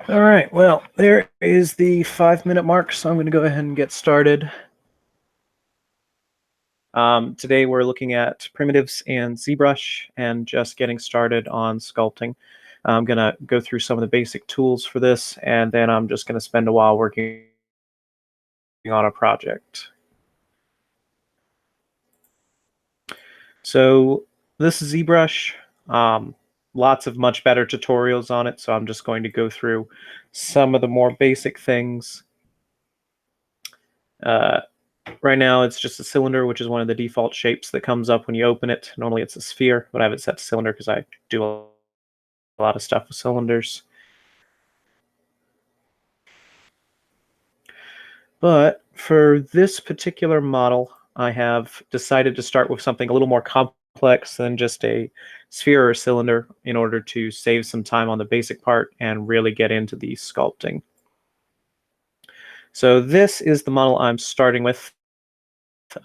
All right, well, there is the 5-minute mark, so I'm going to go ahead and get started. Today we're looking at primitives and Zbrush and just getting started on sculpting. I'm going to go through some of the basic tools for this, and then I'm just going to spend a while working on a project. So this is Zbrush. Lots of much better tutorials on it, so I'm just going to go through some of the more basic things. Right now it's just a cylinder, which is one of the default shapes that comes up when you open it. Normally it's a sphere, but I have it set to cylinder because I do a lot of stuff with cylinders. But for this particular model, I have decided to start with something a little more complex than just a sphere or cylinder in order to save some time on the basic part and really get into the sculpting. So this is the model I'm starting with.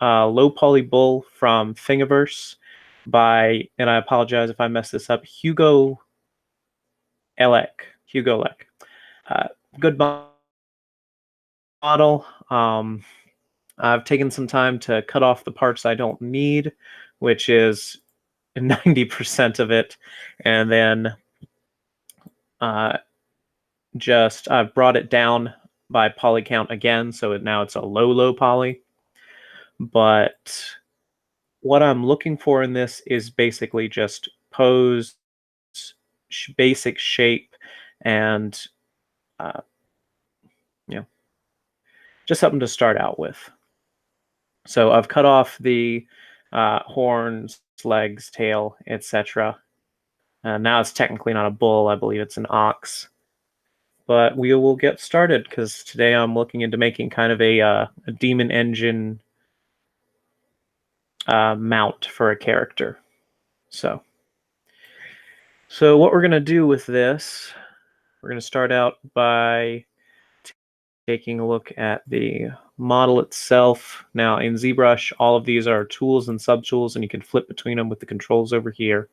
Low Poly Bull from Thingiverse by, and I apologize if I mess this up, Hugo Elec. Good model. I've taken some time to cut off the parts I don't need, which is 90% of it, and then I've brought it down by poly count again, so now it's a low poly. But what I'm looking for in this is basically just pose, basic shape, and just something to start out with. So I've cut off the horns, legs, tail, etc. Now it's technically not a bull, I believe it's an ox. But we will get started because today I'm looking into making kind of a demon engine mount for a character. So what we're going to do with this, we're going to start out by taking a look at the model itself. Now in ZBrush, all of these are tools and subtools, and you can flip between them with the controls over here.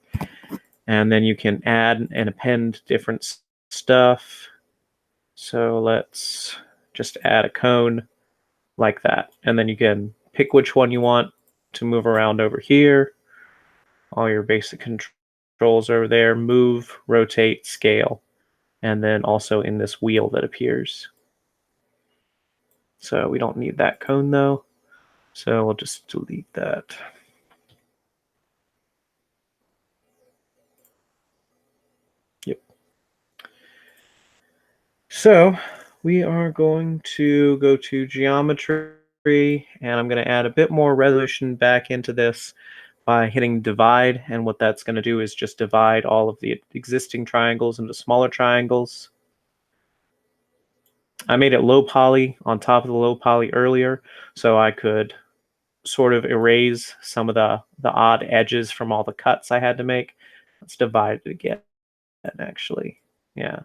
And then you can add and append different stuff. So let's just add a cone like that. And then you can pick which one you want to move around over here. All your basic controls over there: move, rotate, scale, and then also in this wheel that appears. So we don't need that cone though, so we'll just delete that. Yep. So we are going to go to geometry, and I'm going to add a bit more resolution back into this by hitting divide, and what that's going to do is just divide all of the existing triangles into smaller triangles. I made it low poly on top of the low poly earlier, so I could sort of erase some of the odd edges from all the cuts I had to make. Let's divide it again, actually. Yeah.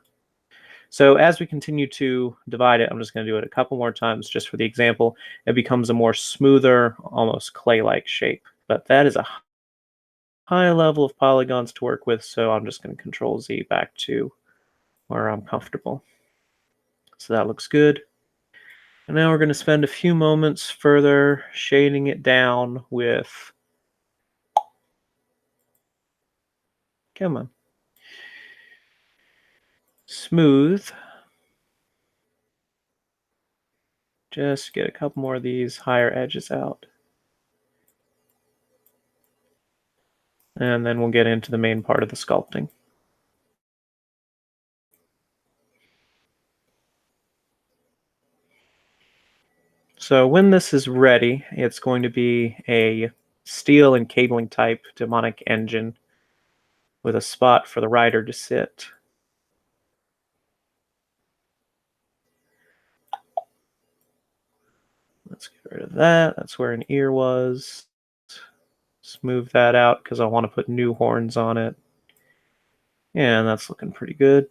So as we continue to divide it, I'm just going to do it a couple more times just for the example. It becomes a more smoother, almost clay-like shape. But that is a high level of polygons to work with, so I'm just going to Control Z back to where I'm comfortable. So that looks good. And now we're going to spend a few moments further shading it down with, come on, smooth. Just get a couple more of these higher edges out. And then we'll get into the main part of the sculpting. So when this is ready, it's going to be a steel and cabling type demonic engine with a spot for the rider to sit. Let's get rid of that. That's where an ear was. Smooth that out because I want to put new horns on it. And that's looking pretty good.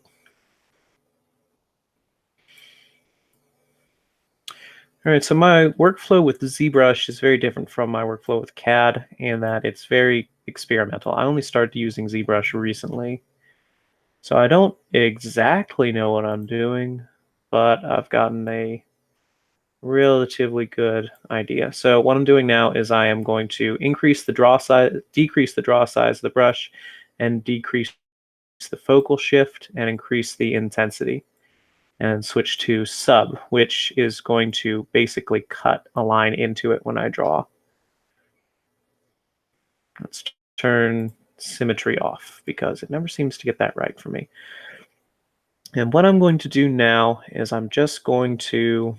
All right, so my workflow with ZBrush is very different from my workflow with CAD in that it's very experimental. I only started using ZBrush recently. So I don't exactly know what I'm doing, but I've gotten a relatively good idea. So what I'm doing now is I am going to increase the draw size, decrease the draw size of the brush, and decrease the focal shift and increase the intensity, and switch to sub, which is going to basically cut a line into it when I draw. Let's turn symmetry off because it never seems to get that right for me. And what I'm going to do now is I'm just going to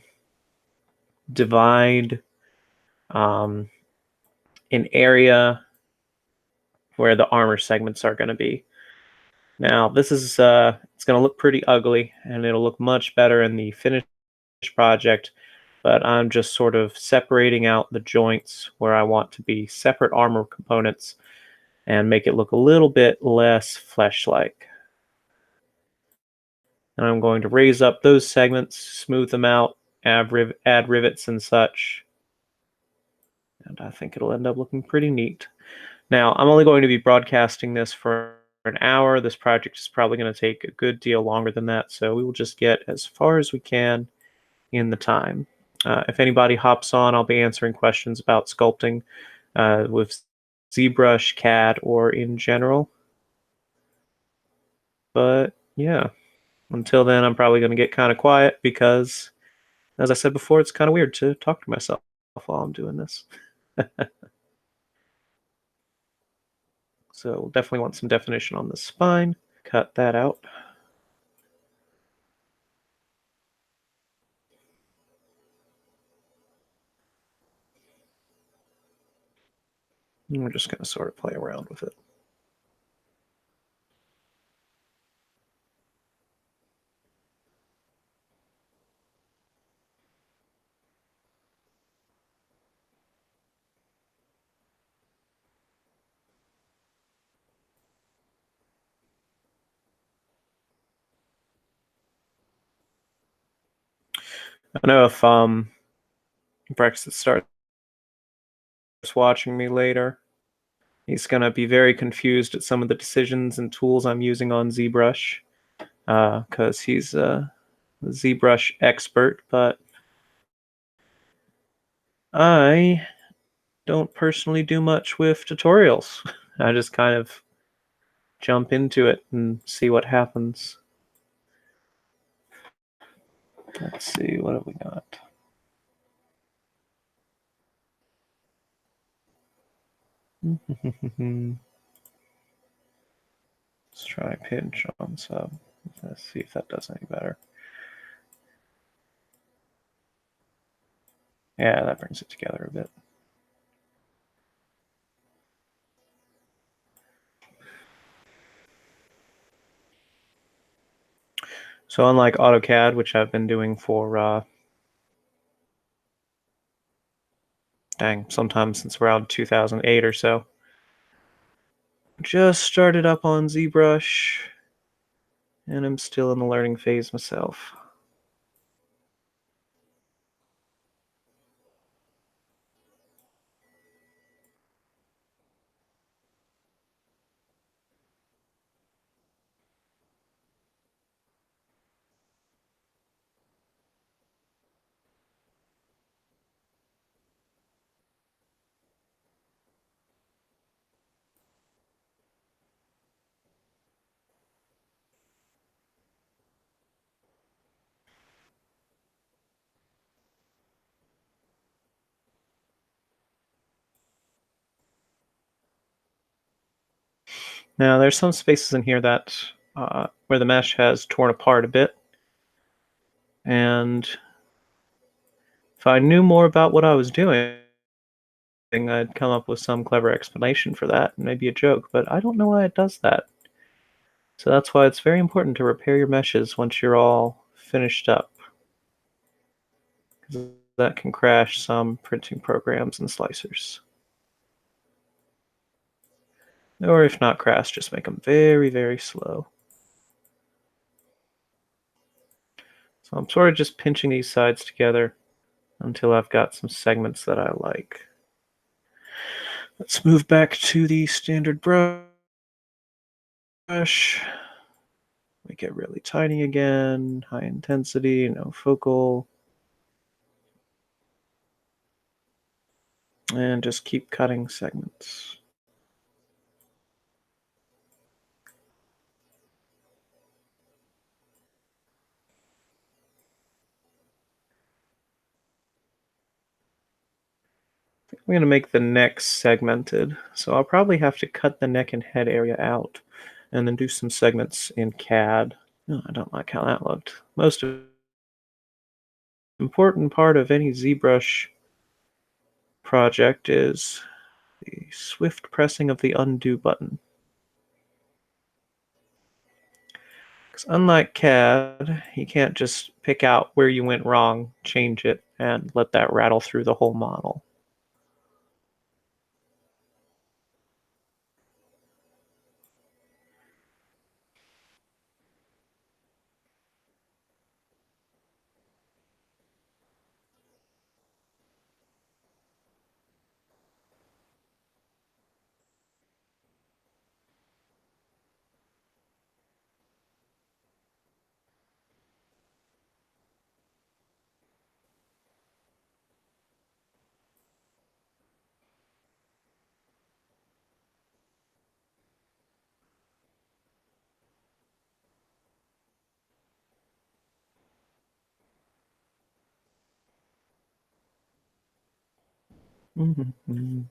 divide an area where the armor segments are going to be. Now, this is it's going to look pretty ugly, and it'll look much better in the finished project, but I'm just sort of separating out the joints where I want to be separate armor components and make it look a little bit less flesh-like. And I'm going to raise up those segments, smooth them out, add rivets and such, and I think it'll end up looking pretty neat. Now, I'm only going to be broadcasting this for an hour. This project is probably going to take a good deal longer than that, so we will just get as far as we can in the time. If anybody hops on, I'll be answering questions about sculpting with ZBrush, CAD, or in general. But yeah, until then, I'm probably going to get kind of quiet because, as I said before, it's kind of weird to talk to myself while I'm doing this. So we'll definitely want some definition on the spine. Cut that out. And we're just going to sort of play around with it. I know if Brexit starts watching me later, he's going to be very confused at some of the decisions and tools I'm using on ZBrush because he's a ZBrush expert, but I don't personally do much with tutorials. I just kind of jump into it and see what happens. Let's see, what have we got? Let's try pinch on sub. Let's see if that does any better. Yeah, that brings it together a bit. So unlike AutoCAD, which I've been doing for, sometime since around 2008 or so, just started up on ZBrush, and I'm still in the learning phase myself. Now, there's some spaces in here that where the mesh has torn apart a bit, and if I knew more about what I was doing, I'd come up with some clever explanation for that, and maybe a joke, but I don't know why it does that. So that's why it's very important to repair your meshes once you're all finished up, because that can crash some printing programs and slicers. Or if not crash, just make them very, very slow. So I'm sort of just pinching these sides together until I've got some segments that I like. Let's move back to the standard brush. Make it really tiny again, high intensity, no focal, and just keep cutting segments. I'm going to make the neck segmented, so I'll probably have to cut the neck and head area out and then do some segments in CAD. No, I don't like how that looked. Most important part of any ZBrush project is the swift pressing of the undo button. Because unlike CAD, you can't just pick out where you went wrong, change it, and let that rattle through the whole model. Mhm.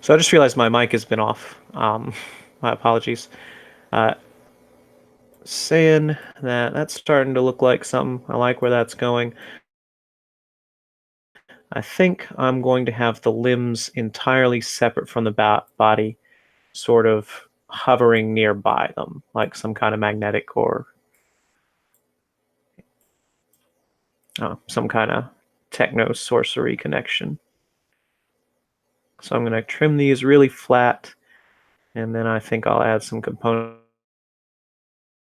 So I just realized my mic has been off. My apologies. Uh, Saying that that's starting to look like something. I like where that's going. I think I'm going to have the limbs entirely separate from the body, sort of hovering nearby them, like some kind of magnetic or some kind of techno sorcery connection. So I'm going to trim these really flat, and then I think I'll add some components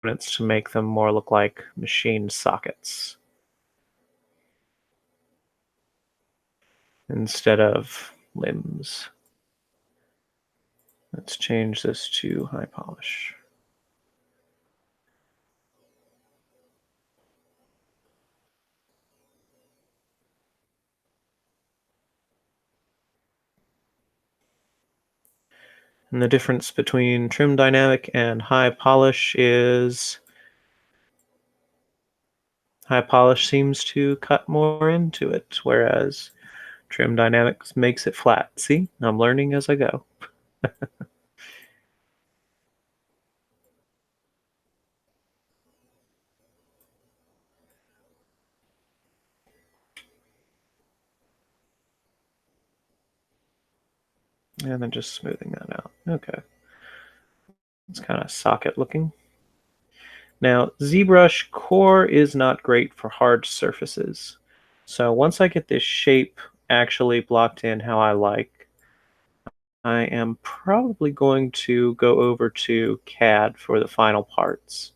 to make them more look like machine sockets instead of limbs. Let's change this to high polish. And the difference between trim dynamic and high polish is High polish seems to cut more into it, whereas trim dynamics makes it flat. See, I'm learning as I go. And then just smoothing that out. Okay. It's kind of socket looking. Now, ZBrush Core is not great for hard surfaces. So once I get this shape actually blocked in how I like, I am probably going to go over to CAD for the final parts.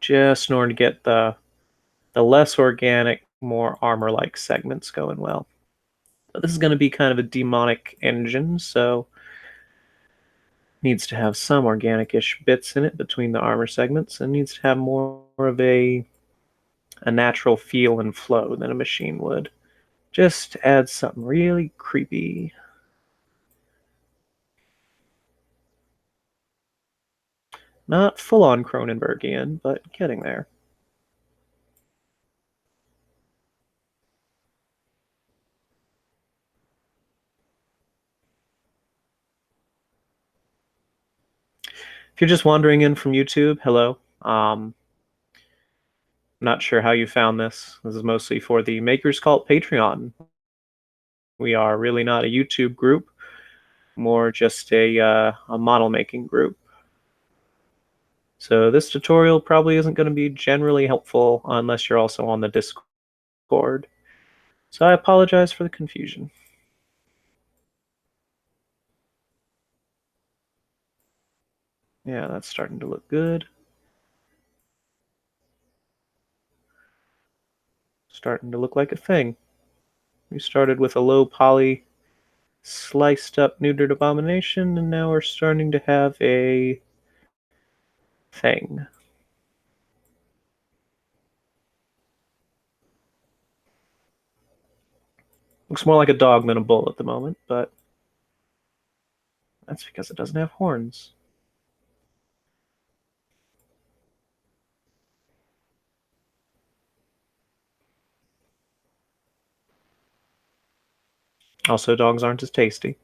Just in order to get the less organic, more armor-like segments going well. But this is going to be kind of a demonic engine, so needs to have some organic-ish bits in it between the armor segments, and needs to have more of a natural feel and flow than a machine would. Just add something really creepy. Not full-on Cronenbergian, but getting there. If you're just wandering in from YouTube, hello. Not sure how you found this. This is mostly for the Makers Cult Patreon. We are really not a YouTube group, more just a model making group. So this tutorial probably isn't going to be generally helpful unless you're also on the Discord. So I apologize for the confusion. Yeah, that's starting to look good. Starting to look like a thing. We started with a low poly sliced up neutered abomination, and now we're starting to have a thing. Looks more like a dog than a bull at the moment, but that's because it doesn't have horns. Also, dogs aren't as tasty.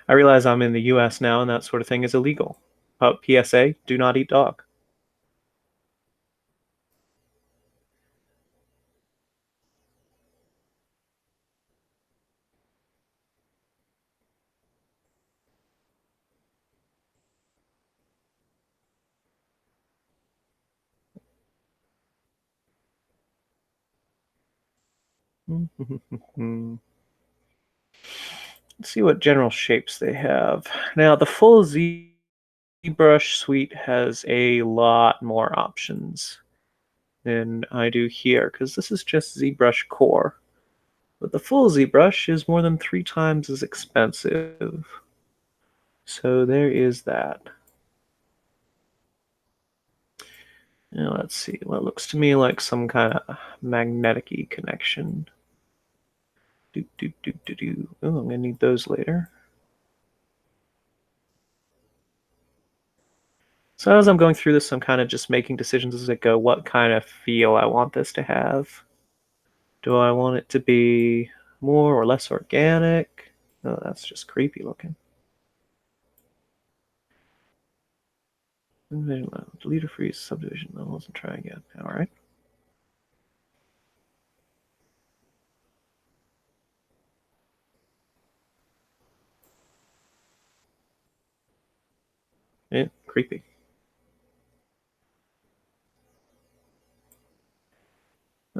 I realize I'm in the US now and that sort of thing is illegal. But PSA, do not eat dog. Let's see what general shapes they have. Now, the full ZBrush suite has a lot more options than I do here, because this is just ZBrush Core. But the full ZBrush is more than 3 times as expensive. So there is that. Now let's see. What looks to me like some kind of magnetic-y connection. Do do do do do. Oh, I'm gonna need those later. So as I'm going through this, I'm kind of just making decisions as I go. What kind of feel I want this to have? Do I want it to be more or less organic? Oh, that's just creepy looking. Delete or freeze subdivision levels and try again. All right. Yeah, creepy.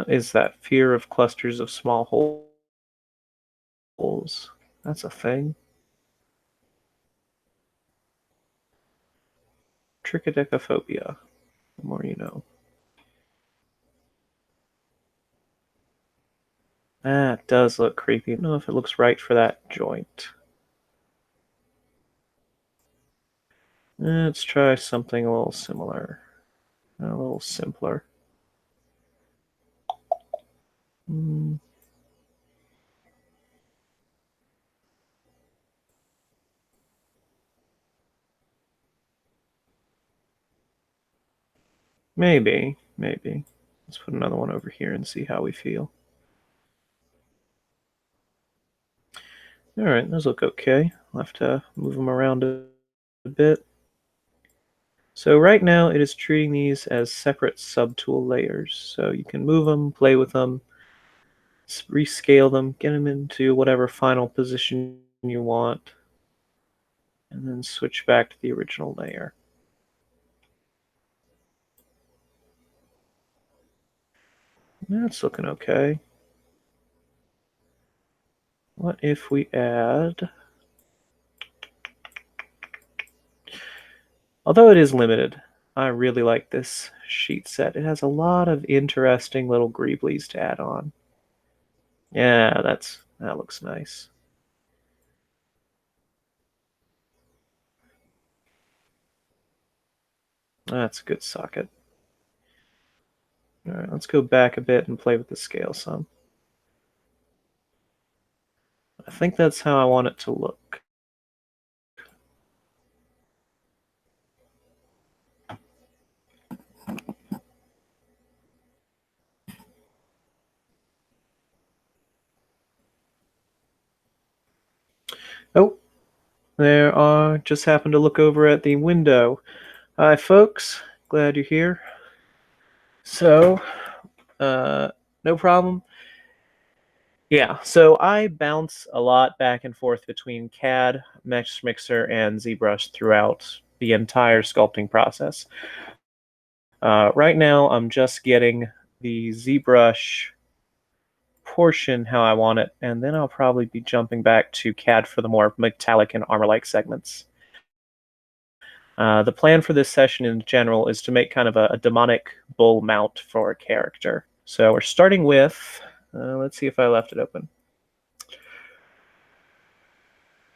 Is that fear of clusters of small holes? That's a thing. Trichodecaphobia. The more you know. That does look creepy. I don't know if it looks right for that joint. Let's try something a little similar. A little simpler. Mm, maybe, maybe. Let's put another one over here and see how we feel. All right, those look okay. I'll have to move them around a bit. So right now it is treating these as separate subtool layers. So you can move them, play with them, rescale them, get them into whatever final position you want, and then switch back to the original layer. That's looking okay. What if we add... Although it is limited, I really like this sheet set. It has a lot of interesting little greeblies to add on. Yeah, that looks nice. That's a good socket. All right, let's go back a bit and play with the scale some. I think that's how I want it to look. Oh, there are. Just happened to look over at the window. Hi, folks. Glad you're here. So, uh, no problem. Yeah, so I bounce a lot back and forth between CAD, Mesh Mixer, and ZBrush throughout the entire sculpting process. Right now, I'm just getting the ZBrush portion how I want it, and then I'll probably be jumping back to CAD for the more metallic and armor-like segments. The plan for this session in general is to make kind of a demonic bull mount for a character. So we're starting with, let's see if I left it open.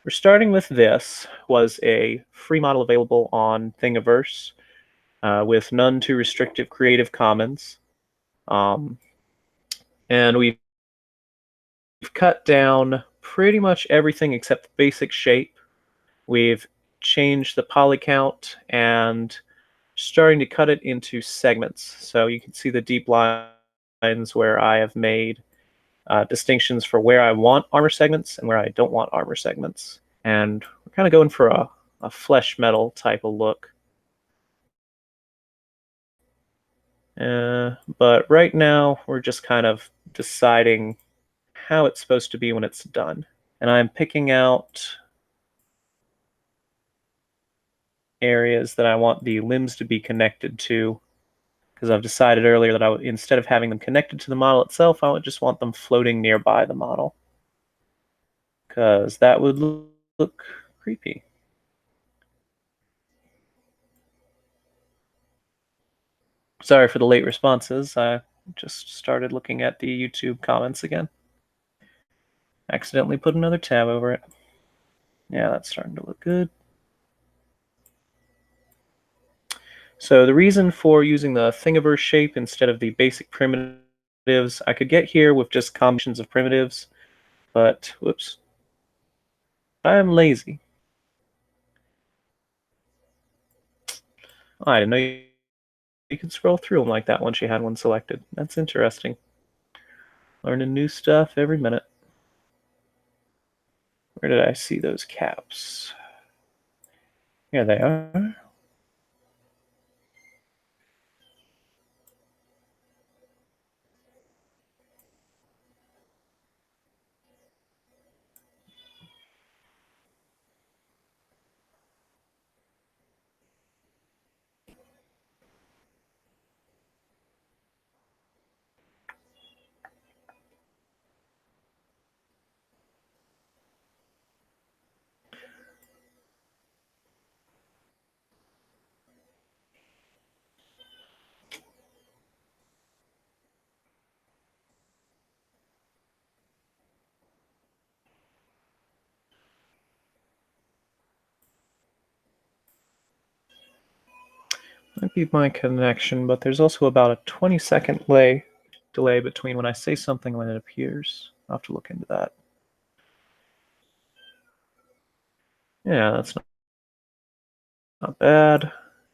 We're starting with this, was a free model available on Thingiverse with none too restrictive Creative Commons. And we've cut down pretty much everything except the basic shape. We've changed the poly count and starting to cut it into segments. So you can see the deep lines where I have made distinctions for where I want armor segments and where I don't want armor segments. And we're kind of going for a flesh metal type of look. But right now, we're just kind of deciding how it's supposed to be when it's done. And I'm picking out areas that I want the limbs to be connected to, because I've decided earlier that instead of having them connected to the model itself, I would just want them floating nearby the model, because that would look creepy. Sorry for the late responses. I just started looking at the YouTube comments again. Accidentally put another tab over it. Yeah, that's starting to look good. So the reason for using the Thingiverse shape instead of the basic primitives, I could get here with just combinations of primitives, but whoops, I'm lazy. Oh, I didn't know you could scroll through them like that once you had one selected. That's interesting. Learning new stuff every minute. Where did I see those caps? Here they are. Might be my connection, but there's also about a 20-second delay delay between when I say something and when it appears. I'll have to look into that. Yeah, that's not bad.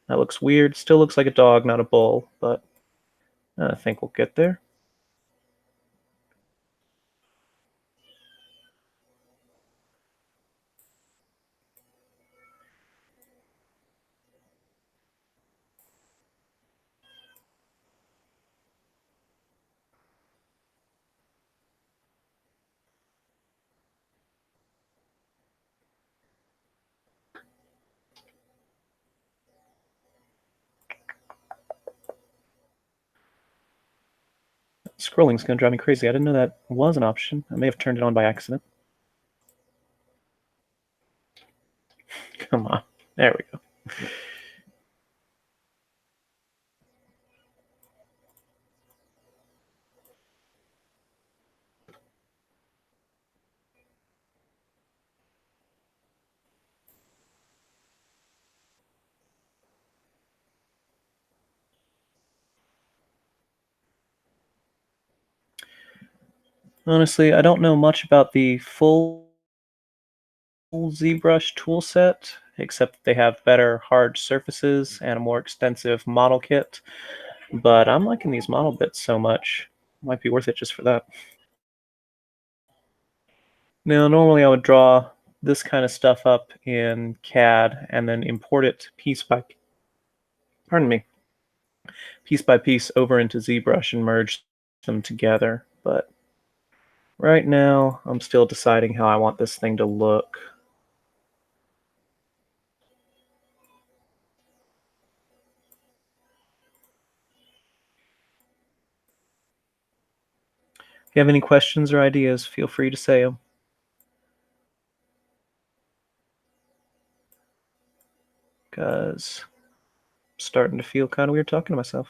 That looks weird. Still looks like a dog, not a bull, but I think we'll get there. Scrolling's gonna drive me crazy. I didn't know that was an option. I may have turned it on by accident. Come on. There we go. Honestly, I don't know much about the full Zbrush toolset, except that they have better hard surfaces and a more extensive model kit. But I'm liking these model bits so much. Might be worth it just for that. Now, normally I would draw this kind of stuff up in CAD and then import it pardon me, piece by piece over into ZBrush and merge them together. But right now, I'm still deciding how I want this thing to look. If you have any questions or ideas, feel free to say them. Because I'm starting to feel kind of weird talking to myself.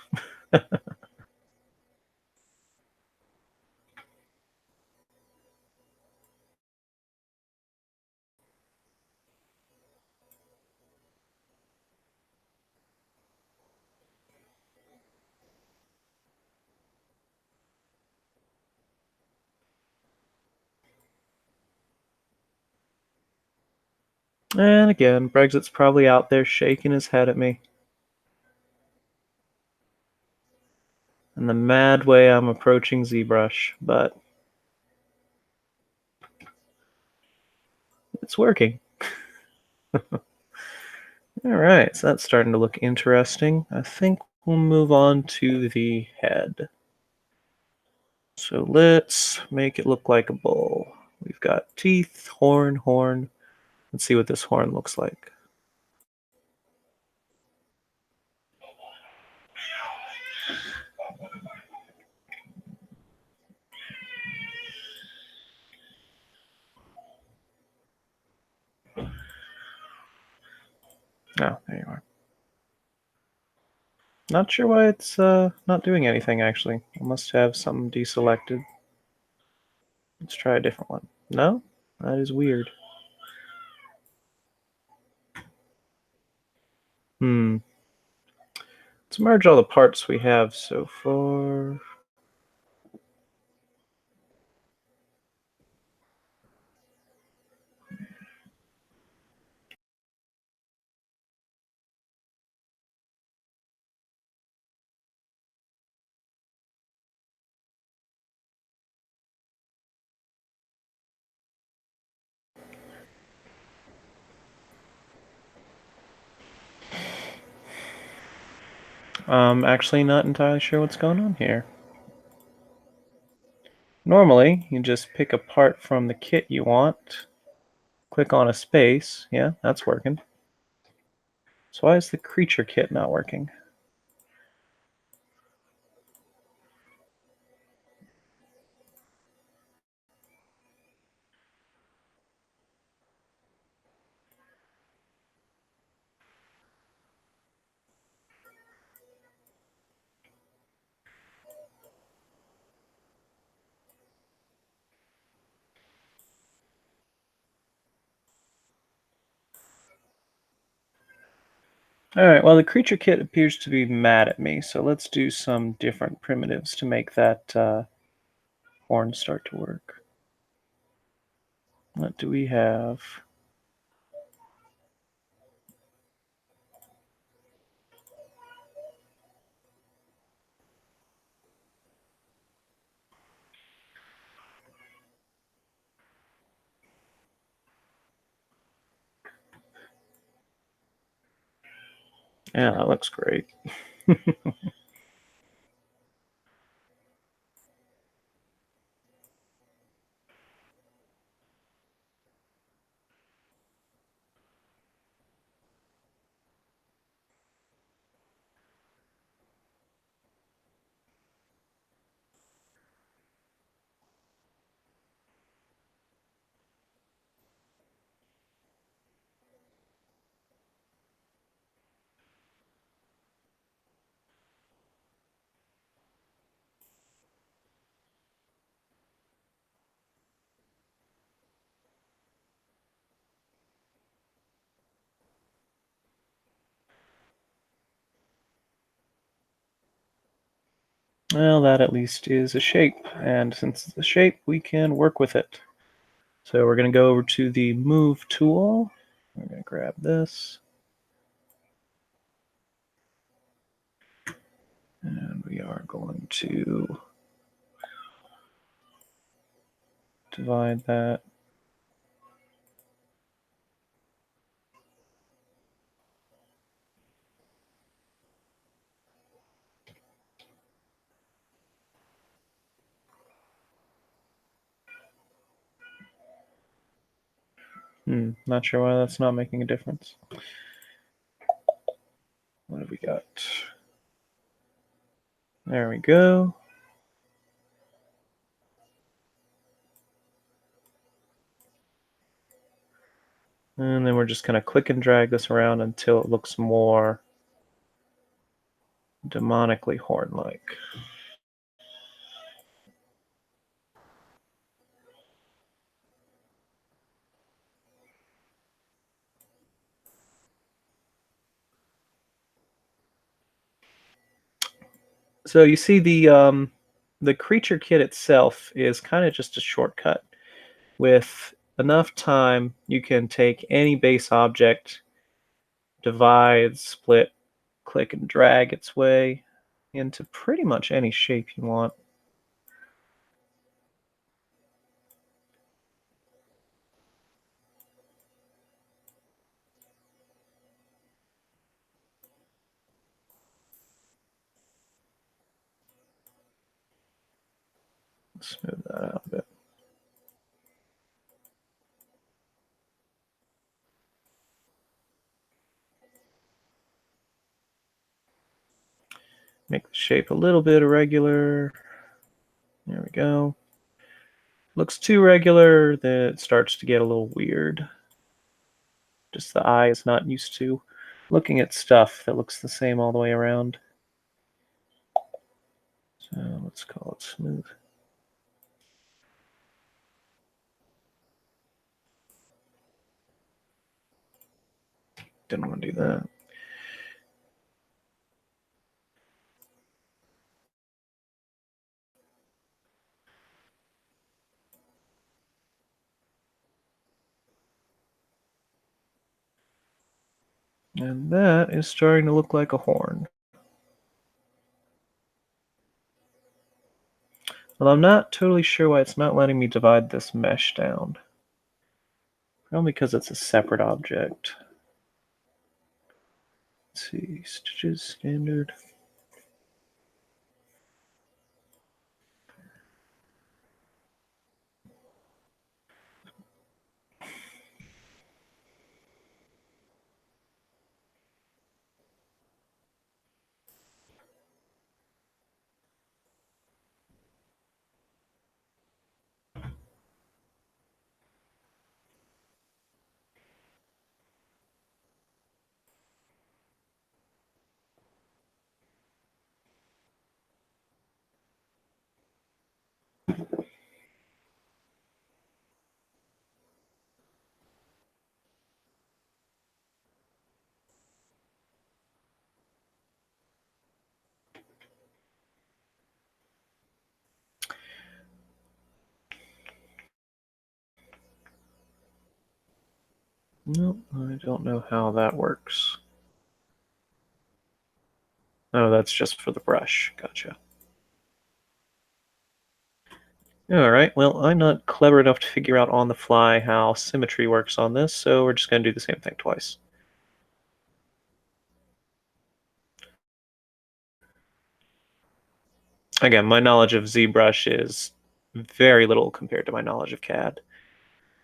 And again, Brexit's probably out there shaking his head at me. And the mad way I'm approaching ZBrush, but it's working. Alright, so that's starting to look interesting. I think we'll move on to the head. So let's make it look like a bull. We've got teeth, horn. Let's see what this horn looks like. Oh, there you are. Not sure why it's not doing anything, actually. I must have something deselected. Let's try a different one. No? That is weird. Let's merge all the parts we have so far. I'm actually not entirely sure what's going on here. Normally, you just pick a part from the kit you want, click on a space. Yeah, that's working. So why is the creature kit not working? All right, well, the creature kit appears to be mad at me, so let's do some different primitives to make that horn start to work. What do we have? Yeah, that looks great. Well, that at least is a shape, and since it's a shape, we can work with it. So we're going to go over to the Move tool. We're going to grab this, and we are going to divide that. Not sure why that's not making a difference. What have we got? There we go. And then we're just going to click and drag this around until it looks more demonically horn-like. So you see the creature kit itself is kind of just a shortcut. With enough time, you can take any base object, divide, split, click and drag its way into pretty much any shape you want. Smooth that out a bit. Make the shape a little bit irregular. There we go. Looks too regular, then it starts to get a little weird. Just the eye is not used to looking at stuff that looks the same all the way around. So let's call it smooth. Didn't want to do that. And that is starting to look like a horn. Well, I'm not totally sure why it's not letting me divide this mesh down. Probably because it's a separate object. Let's see, stitches, standard. No, I don't know how that works. Oh, that's just for the brush. Gotcha. Alright, well, I'm not clever enough to figure out on the fly how symmetry works on this, so we're just going to do the same thing twice. Again, my knowledge of ZBrush is very little compared to my knowledge of CAD,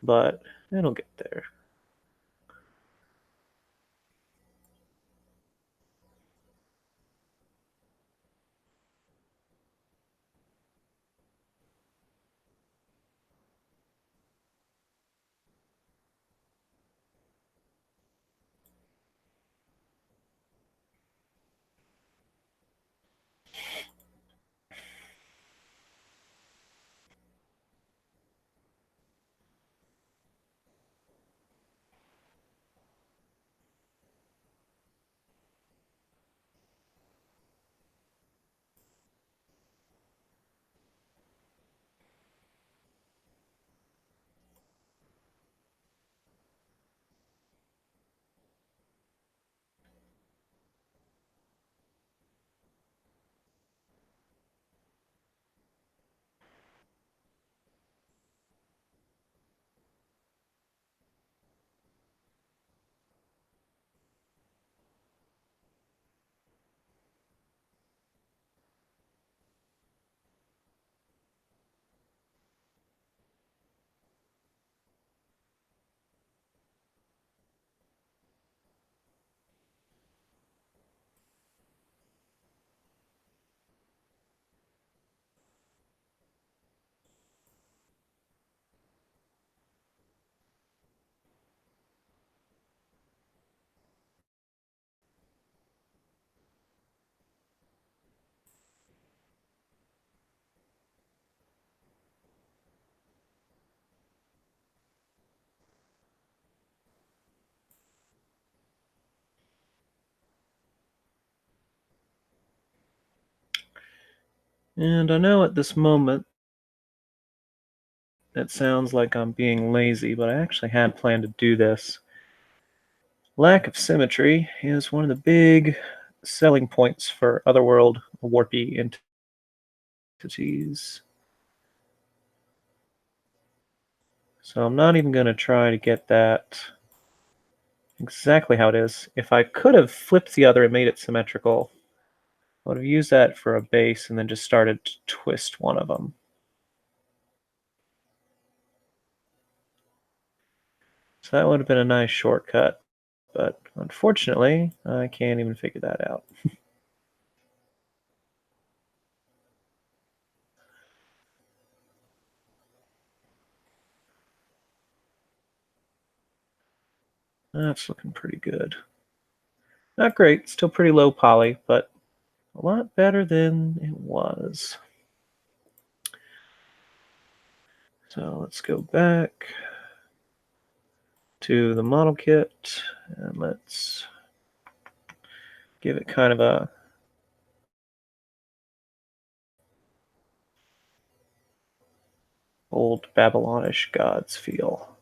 but it'll get there. And I know at this moment it sounds like I'm being lazy, but I actually had planned to do this. Lack of symmetry is one of the big selling points for Otherworld warpy entities. So I'm not even going to try to get that exactly how it is. If I could have flipped the other and made it symmetrical, I would have used that for a base and then just started to twist one of them. So that would have been a nice shortcut, but unfortunately, I can't even figure that out. That's looking pretty good. Not great, still pretty low poly, but a lot better than it was. So let's go back to the model kit and let's give it kind of a old Babylonish gods feel.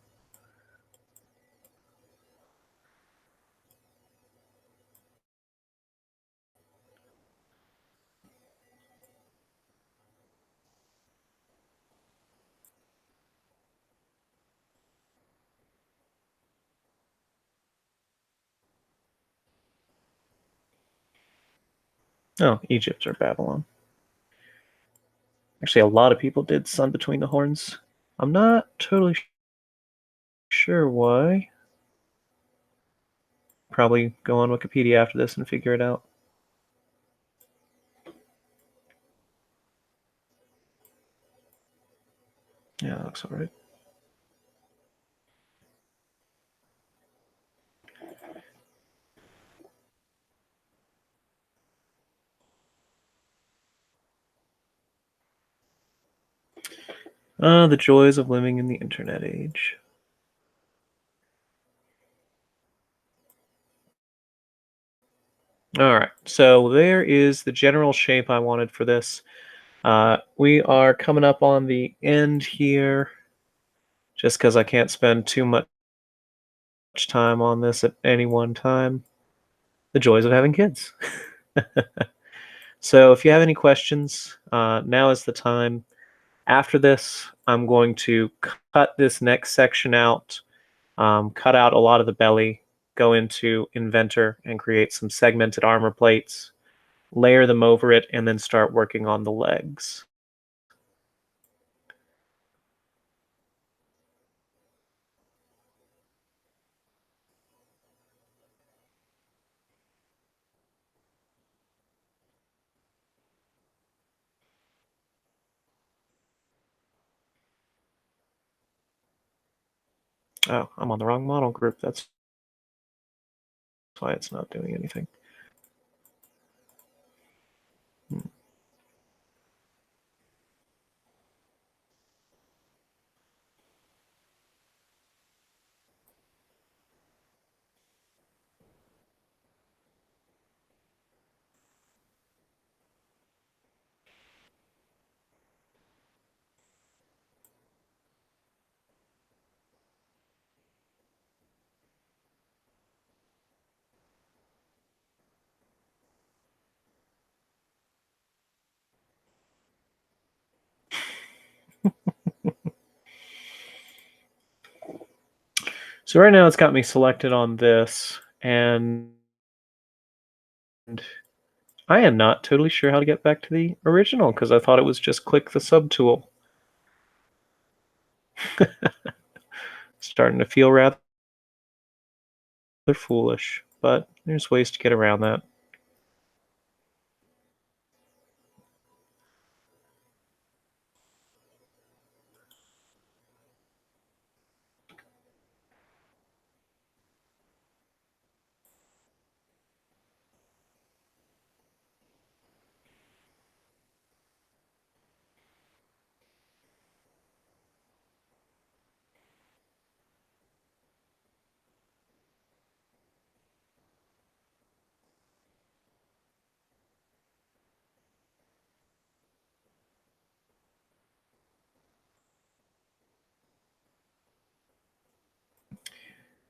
Oh, Egypt or Babylon. Actually, a lot of people did Sun Between the Horns. I'm not totally sure why. Probably go on Wikipedia after this and figure it out. Yeah, that looks alright. The joys of living in the internet age. Alright, so there is the general shape I wanted for this. We are coming up on the end here, just because I can't spend too much time on this at any one time. The joys of having kids. So if you have any questions, now is the time. After this, I'm going to cut this next section out, cut out a lot of the belly, go into Inventor and create some segmented armor plates, layer them over it, and then start working on the legs. Oh, I'm on the wrong model group. That's why it's not doing anything. Hmm. So right now it's got me selected on this, and I am not totally sure how to get back to the original because I thought it was just click the subtool. Starting to feel rather foolish, but there's ways to get around that.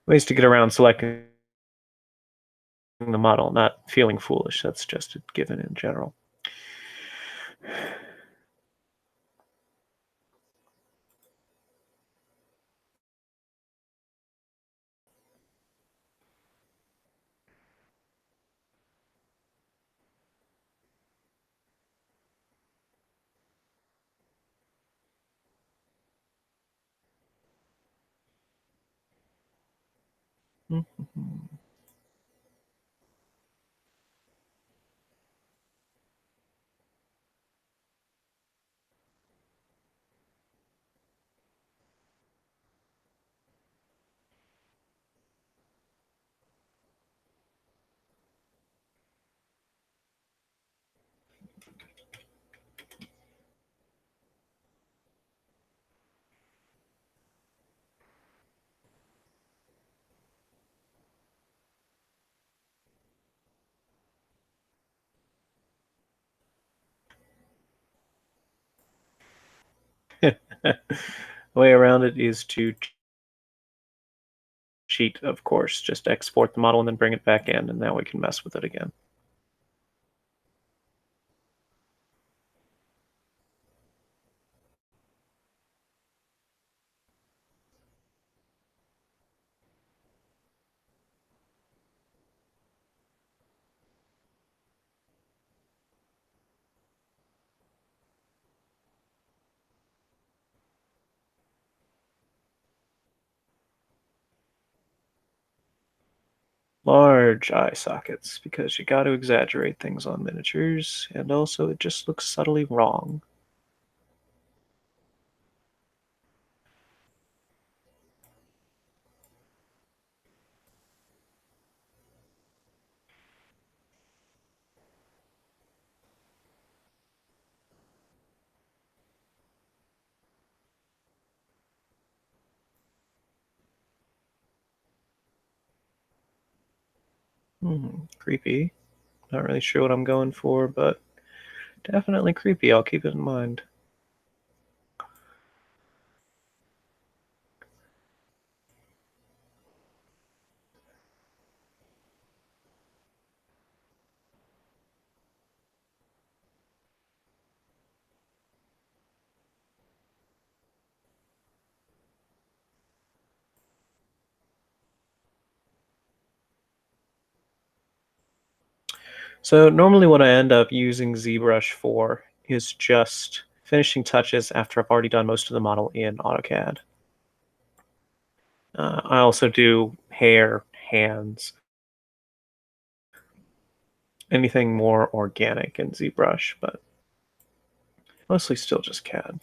Ways to get around selecting the model, not feeling foolish. That's just a given in general. The way around it is to cheat, of course. Just export the model and then bring it back in, and now we can mess with it again. Large eye sockets, because you got to exaggerate things on miniatures, and also it just looks subtly wrong. Creepy. Not really sure what I'm going for, but definitely creepy. I'll keep it in mind. So normally what I end up using ZBrush for is just finishing touches after I've already done most of the model in AutoCAD. I also do hair, hands, anything more organic in ZBrush, but mostly still just CAD.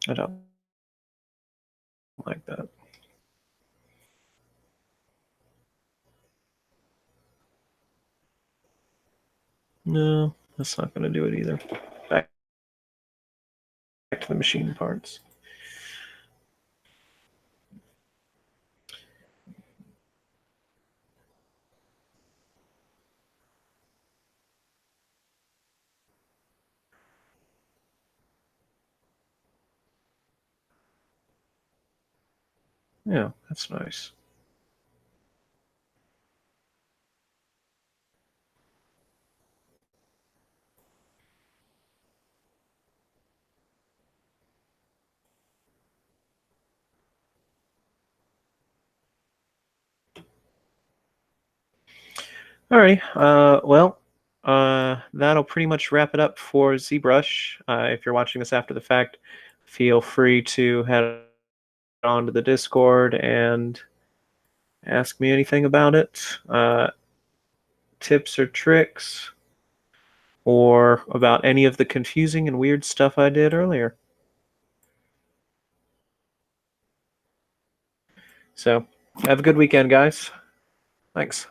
I don't like that. No, that's not going to do it either. Back to the machine parts. Yeah, that's nice. All right. That'll pretty much wrap it up for ZBrush. If you're watching this after the fact, feel free to head on to the Discord and ask me anything about it. Tips or tricks, or about any of the confusing and weird stuff I did earlier. So, have a good weekend, guys. Thanks.